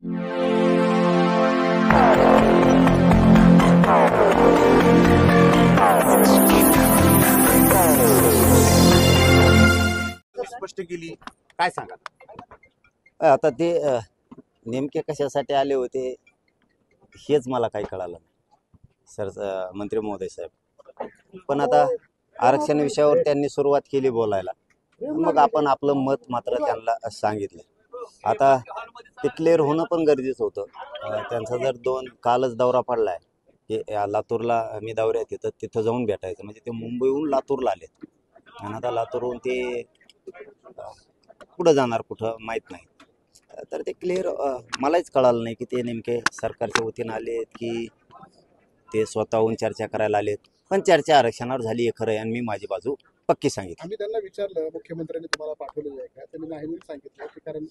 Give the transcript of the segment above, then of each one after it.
स्पष्ट केली, काय सांगा? आता ते नेमके कशासाठी आले होते हेच मला काही कळालं नाही सर, मंत्री महोदय साहेब. पण आता आरक्षण विषयावर त्यांनी सुरुवात केली बोलायला, मग आपण आपलं मत मात्र त्यांना सांगितलं. आता ते क्लिअर होणं पण गरजेचं होतं. त्यांचा जर कालच दौरा पडलाय की लातूरला मी दौऱ्यात येतं, तिथं जाऊन भेटायचं, म्हणजे ते मुंबईहून लातूरला आलेत आणि आता लातूरहून ते कुठं जाणार कुठं माहीत नाही. तर ते क्लिअर मलाच कळालं नाही की ते नेमके सरकारच्या वतीनं आलेत की ते स्वतःहून चर्चा करायला आलेत. पण चर्चा आरक्षणावर झाली हे खरं आहे आणि मी माझी बाजू पक्की सांगितली. आम्ही त्यांना विचारलं मुख्यमंत्र्यांनी तुम्हाला पाठवलेलं आहे का, त्यांनी नाही म्हणून सांगितलं की कारण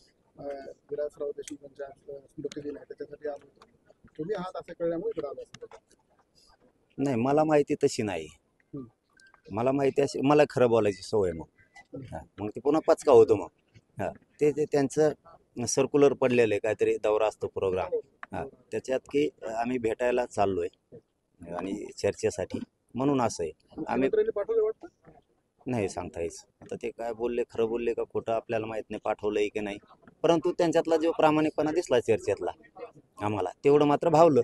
विलासराव देशमुख यांच्या स्मृतिदिन आहे त्याच्यासाठी आलो होतो. तुम्ही आहात असं कळल्यामुळे इकडे आलो असेल. नाही, मला माहिती तशी नाही. मला माहिती अशी, मला खरं बोलायची सवय. मग ते पुन्हा पचका होतो. मग ते त्यांचं सर्क्युलर पडलेलं आहे, काहीतरी दौरा असतो प्रोग्राम, त्याच्यात की आम्ही भेटायला चाललोय आणि चर्चेसाठी, म्हणून असं आहे. आम्ही पाठवलं वाटतं नाही सांगता येईल. आता ते काय बोलले, खरं बोलले का खोटं आपल्याला माहित नाही, पाठवलंय की नाही. परंतु त्यांच्यातला जो प्रामाणिकपणा दिसला चर्चेतला आम्हाला, तेवढं मात्र भावलं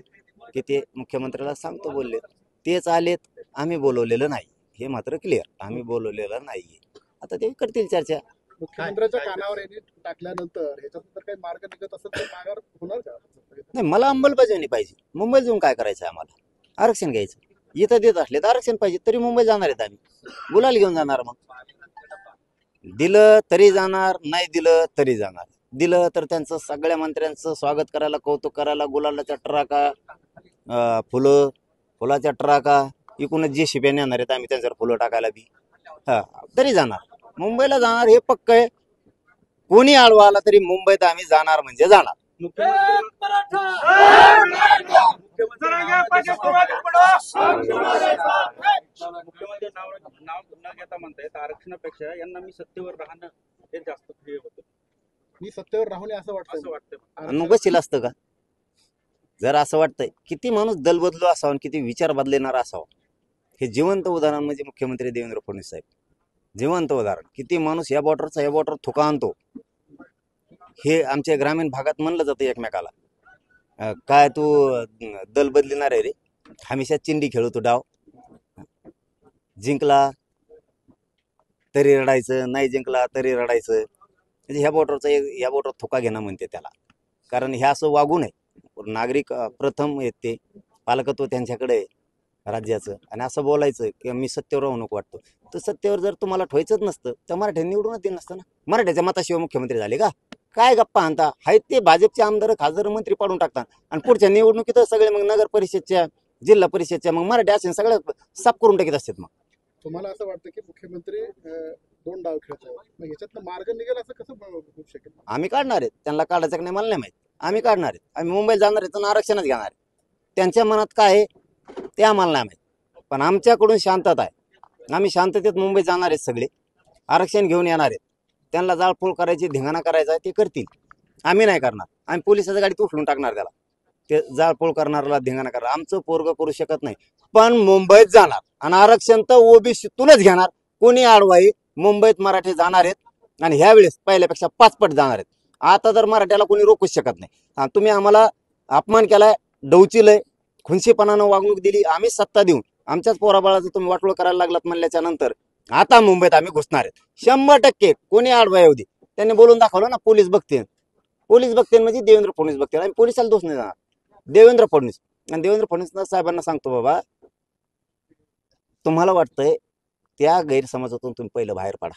की ते मुख्यमंत्र्याला सांगतो बोलले. तेच आलेत, आम्ही बोलवलेलं नाही, हे मात्र क्लिअर. आम्ही बोलवलेलं नाहीये. आता ते करतील चर्चा. मुख्यमंत्र्यांच्या कानावर यांनी टाकल्यानंतर ह्याच्यानंतर काही मार्ग निघत असेल तर माघार होणार का? नाही, मला अंमलबजावणी पाहिजे. मुंबईत जाऊन काय करायचं आम्हाला? आरक्षण घ्यायचं. इथं देत असले तर आरक्षण पाहिजे, तरी मुंबई जाणार आहेत आम्ही. गुलाल घेऊन जाणार. मग दिलं तरी जाणार, नाही दिलं तरी जाणार. दिलं तर त्यांचं सगळ्या मंत्र्यांचं स्वागत करायला, कौतुक करायला, गुलालाच्या ट्रका, फुलाच्या ट्रका, इकूनच जे शिप्याने येणार आहेत आम्ही त्यांच्यावर फुलं टाकायला बी. तरी जाणार, मुंबईला जाणार हे पक्क आहे. कोणी आडवा आला तरी मुंबईत आम्ही जाणार म्हणजे जाणार. मुख्यमंत्री नाव न घेता म्हणतायत आरक्षणापेक्षा यांना मी सत्तेवर राहणं हे जास्त प्रिय होतं. मी सत्तेवर राहून असं वाटतं. नको शिल असतं का? जर असं वाटतंय, किती माणूस दलबदलू असावा आणि किती विचार बदलणार असावा, हे जिवंत उदाहरण म्हणजे मुख्यमंत्री देवेंद्र फडणवीस साहेब. जिवंत उदाहरण. किती माणूस या बॉर्डर थुका आणतो, हे आमच्या ग्रामीण भागात म्हणलं जातं एकमेकाला. काय तू दल बदलणार आहे रे, हमेशा चिंडी खेळतो डाव. जिंकला तरी रडायचं, नाही जिंकला तरी रडायचं. म्हणजे ह्या बॉर्डर थुका घेणं म्हणते त्याला. कारण हे असं वागू नये. नागरिक प्रथम आहेत, ते पालकत्व त्यांच्याकडे आहे राज्याचं, आणि असं बोलायचं की मी सत्तेवर राहू नको वाटतो. तर सत्तेवर जर तुम्हाला ठेवायचंच नसतं तर मराठ्यांनी निवडूनच दिलं नसतं ना. मराठ्याच्या मताशिवाय मुख्यमंत्री झाले का? काय गप्पा आणता? आहेत ते भाजपचे आमदार खासदार मंत्री पाडून टाकतात आणि पुढच्या निवडणुकीत सगळे मग नगर परिषदच्या, जिल्हा परिषदच्या मग मराठी असेल सगळं साफ करून टाकीत असतात. मग तुम्हाला असं वाटतं की मुख्यमंत्री दोन डाव खेळतात, मग ह्याच्यातनं मार्ग निघेल असं कसं होऊ शकेल? आम्ही काढणार आहेत. त्यांना काढायचं की नाही मला नाही माहित. आम्ही काढणार आहेत. आम्ही मुंबईत जाणार आहेत आणि आरक्षणच घेणार आहे. त्यांच्या मनात काय आहे ते आम्हाला नाही माहित, पण आमच्याकडून शांतता आहे. आम्ही शांततेत मुंबईत जाणार आहेत. सगळे आरक्षण घेऊन येणार आहेत. त्यांना जाळपोळ करायची, धिंगाणा करायचा आहे ते करतील. आम्ही नाही करणार. आम्ही पोलिसाच्या गाडीत उचलून टाकणार त्याला. ते जाळपोळ करणाऱ्याला, धिंगाणा करणार. आमचं पोरग करू शकत नाही, पण मुंबईत जाणार आणि आरक्षण तर ओबीसीतूनच घेणार. कोणी आडवाई मुंबईत मराठी जाणार आहेत आणि ह्यावेळेस पहिल्यापेक्षा 5 पट जाणार आहेत. आता तर मराठ्याला कोणी रोखूच शकत नाही. तुम्ही आम्हाला अपमान केलाय, डवचिलय, खुनशीपणानं वागणूक दिली. आम्ही सत्ता देऊन आमच्याच पोराबाळाचं तुम्ही वाटोळ करायला लागलात म्हणल्याच्या नंतर आता मुंबईत आम्ही घुसणार आहेत 100%. कोणी आडवा येऊ दे. त्यांनी बोलून दाखवलं ना, पोलीस बघतील म्हणजे देवेंद्र फडणवीस बघतील. आम्ही पोलिसाला दोष नाही देणार, देवेंद्र फडणवीस. आणि देवेंद्र फडणवीस साहेबांना सांगतो, बाबा तुम्हाला वाटतंय त्या गैरसमजातून तुम्ही पहिलं बाहेर पडा.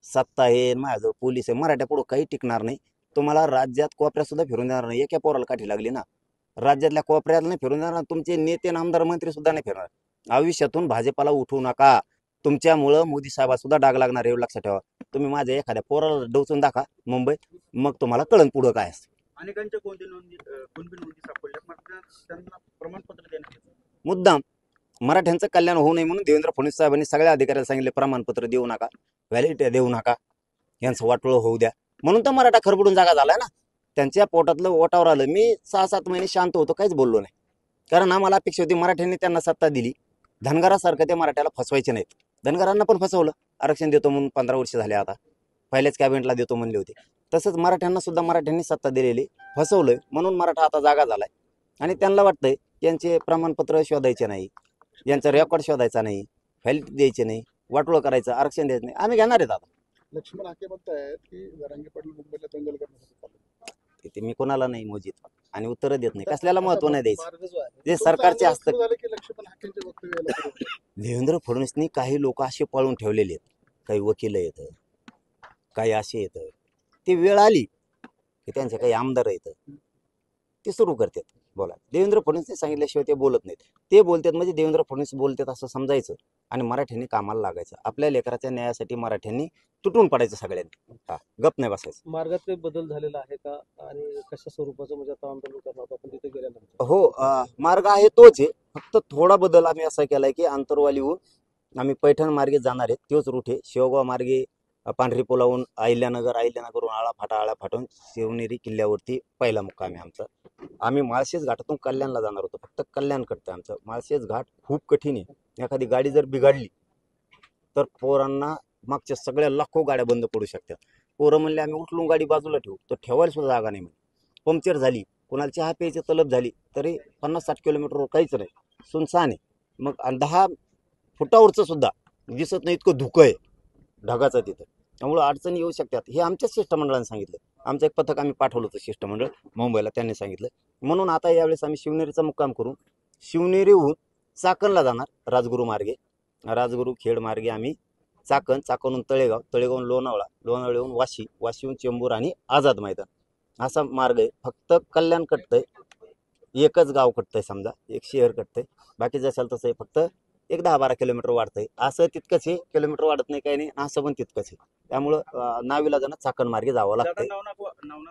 सत्ता आहे, माझं पोलीस आहे, मराठ्या पुढं काही टिकणार नाही. तुम्हाला राज्यात कोपऱ्यात सुद्धा फिरून देणार नाही. एका पोराला काठी लागली ना, राज्यातल्या कोपऱ्यात नाही फिरून देणार. तुमचे नेते, आमदार, मंत्री सुद्धा नाही फिरणार. आयुष्यातून भाजपाला उठवू नका. तुमच्यामुळं मोदी साहेबा सुद्धा डाग लागणार, एवढं लक्षात ठेवा. तुम्ही माझ्या एखाद्या पोराला डोचून दाखवा मुंबईत, मग तुम्हाला कळण पुढं काय असतं. अनेकांच्या कोणती नोंदी सापडल्या, मात्र त्यांना प्रमाणपत्र देण्यात मुद्दाम मराठ्यांचं कल्याण होऊ नये म्हणून देवेंद्र फडणवीस साहेबांनी सगळ्या अधिकाऱ्याला सांगितले, प्रमाणपत्र देऊ नका, व्हॅलिडिटी देऊ नका, यांचं वाटोळं होऊ द्या. म्हणून तर मराठा खरबडून जागा झालाय ना. त्यांच्या पोटातलं ओटावर आलं. मी 6-7 महिने शांत होतो, काहीच बोललो नाही. कारण आम्हाला अपेक्षा होती मराठ्यांनी त्यांना सत्ता दिली, धनगरासारखं ते मराठ्याला फसवायचे नाहीत. धनगरांना पण फसवलं, आरक्षण देतो म्हणून 15 वर्ष झाले आता, पहिल्याच कॅबिनेटला देतो म्हणले होते. तसंच मराठ्यांना सुद्धा मराठ्यांनी सत्ता दिलेली फसवलंय, म्हणून मराठा आता जागा झालाय. आणि त्यांना वाटतंय यांचे प्रमाणपत्र शोधायचे नाही, यांचा रेकॉर्ड शोधायचा नाही, फाईल द्यायचे नाही, वाटोळं करायचं, आरक्षण द्यायचं नाही. आम्ही घेणार आहेत आता. लक्ष्मण हाके म्हणतायत की जरांगे पाटील मुंबईला दंगल करण्यासाठी चालले. ते मी कोणाला नाही मोजित आणि उत्तर देत नाही, कसल्याला महत्व नाही द्यायचं. मार्ग जो आहे, जे तो सरकारचे चांगला हस्तक्षेप. सुरू झाले की लक्ष्मण हाकेंचे वक्तव्य यायला सुरू होतं. देवेंद्र फडणवीसनी काही लोक असे पळून ठेवलेले आहेत, काही वकील येतं, काही असे येतं. ती वेळ आली की त्यांचे काही आमदार येतं, ते सुरू करतात बोला. देवेंद्र फडणवीसने सांगितल्याशिवाय ते बोलत नाहीत. ते बोलतात म्हणजे देवेंद्र फडणवीस बोलतात असं समजायचं आणि मराठ्यांनी कामाला लागायचं. आपल्या लेकराच्या न्यायासाठी मराठ्यांनी तुटून पडायचं सगळ्यांनी. हा, गप नाही बसायचं. मार्गात काही बदल झालेला आहे का आणि कशा स्वरूपाचं म्हणजे आता आंदोलन करणार आहोत आपण तिथे गेल्यानंतर? हो, मार्ग आहे तोच आहे, फक्त थोडा बदल आम्ही असा केलाय की आंतरवालीहून आम्ही पैठण मार्गे जाणार आहेत. तोच रूट आहे. शेवगाव मार्गे पांढरी पुलावून अहिल्यानगरहून आळा फाटून शिवनेरी किल्ल्यावरती पहिला मुक्काम आहे आमचा. आम्ही माळशेज घाटातून कल्याणला जाणार होतो, फक्त कल्याण कडतं आमचं. माळशेज घाट खूप कठीण आहे. एखादी गाडी जर बिघडली तर पोरांना मागच्या सगळ्या लाखो गाड्या बंद पडू शकतात. पोरं म्हणले आम्ही उचलून गाडी बाजूला ठेवू, तर ठेवायला सुद्धा जागा नाही. पंक्चर झाली, कोणाला चहा प्यायची तलब झाली तरी 50-60 किलोमीटरवर काहीच नाही, सुनसान आहे. मग 10 फुटावरचं सुद्धा दिसत नाही, इतकं धुकं आहे ढगाचं तिथं. त्यामुळं अडचणी येऊ शकतात. हे आमच्याच शिष्टमंडळाने सांगितलं. आमचं एक पथक आम्ही पाठवलं होतं शिष्टमंडळ मुंबईला, त्यांनी सांगितलं. म्हणून आता यावेळेस आम्ही शिवनेरीचा मुक्काम करून शिवनेरीहून चाकणला जाणार राजगुरू मार्गे. राजगुरू खेड मार्गे आम्ही चाकणहून तळेगावहून लोणावळ्याहून वाशीहून चेंबूर आणि आझाद मैदान असा मार्ग आहे. फक्त कल्याण कटतंय, एकच गाव कटतंय, समजा एक शहर कटतंय. बाकी जसाल तसं आहे, फक्त एक 10-12 किलोमीटर वाढतंय. असं तितकंच आहे, किलोमीटर वाढत नाही काही नाही, असं पण तितकंच आहे. त्यामुळं नाविलाजानं चाकण मार्गे जावं दादा लागतंय. नवनाथ